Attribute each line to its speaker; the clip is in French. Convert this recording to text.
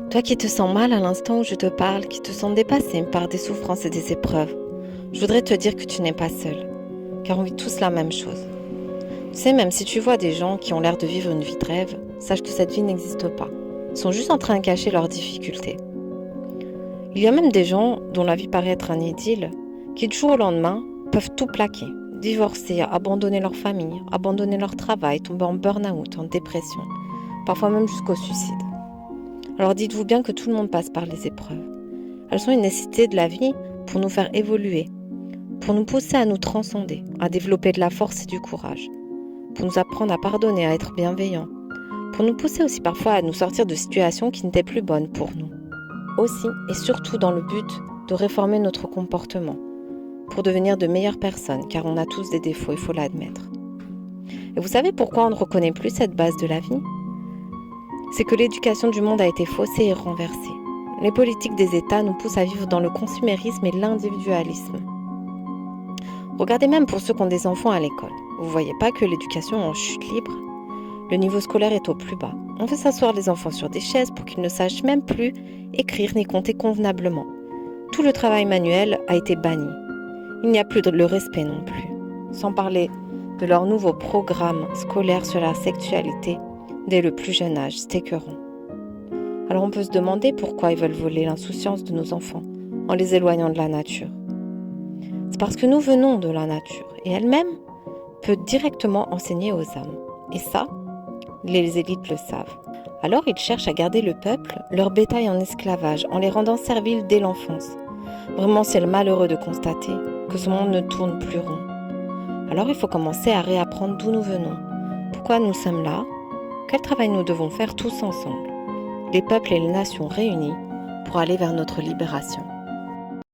Speaker 1: Toi qui te sens mal à l'instant où je te parle, qui te sens dépassé par des souffrances et des épreuves, je voudrais te dire que tu n'es pas seul, car on vit tous la même chose. Tu sais, même si tu vois des gens qui ont l'air de vivre une vie de rêve, sache que cette vie n'existe pas. Ils sont juste en train de cacher leurs difficultés. Il y a même des gens dont la vie paraît être un idylle, qui du jour au lendemain peuvent tout plaquer, divorcer, abandonner leur famille, abandonner leur travail, tomber en burn-out, en dépression, parfois même jusqu'au suicide. Alors dites-vous bien que tout le monde passe par les épreuves. Elles sont une nécessité de la vie pour nous faire évoluer, pour nous pousser à nous transcender, à développer de la force et du courage, pour nous apprendre à pardonner, à être bienveillants, pour nous pousser aussi parfois à nous sortir de situations qui n'étaient plus bonnes pour nous. Aussi et surtout dans le but de réformer notre comportement, pour devenir de meilleures personnes, car on a tous des défauts, il faut l'admettre. Et vous savez pourquoi on ne reconnaît plus cette base de la vie ? C'est que l'éducation du monde a été faussée et renversée. Les politiques des États nous poussent à vivre dans le consumérisme et l'individualisme. Regardez même pour ceux qui ont des enfants à l'école. Vous ne voyez pas que l'éducation est en chute libre ? Le niveau scolaire est au plus bas. On fait s'asseoir les enfants sur des chaises pour qu'ils ne sachent même plus écrire ni compter convenablement. Tout le travail manuel a été banni. Il n'y a plus le respect non plus. Sans parler de leur nouveau programme scolaire sur la sexualité dès le plus jeune âge, c'est écœurant. Alors on peut se demander pourquoi ils veulent voler l'insouciance de nos enfants en les éloignant de la nature. C'est parce que nous venons de la nature et elle-même peut directement enseigner aux âmes. Et ça, les élites le savent. Alors ils cherchent à garder le peuple, leur bétail en esclavage, en les rendant serviles dès l'enfance. Vraiment, c'est malheureux de constater que ce monde ne tourne plus rond. Alors il faut commencer à réapprendre d'où nous venons, pourquoi nous sommes là, quel travail nous devons faire tous ensemble, les peuples et les nations réunis, pour aller vers notre libération.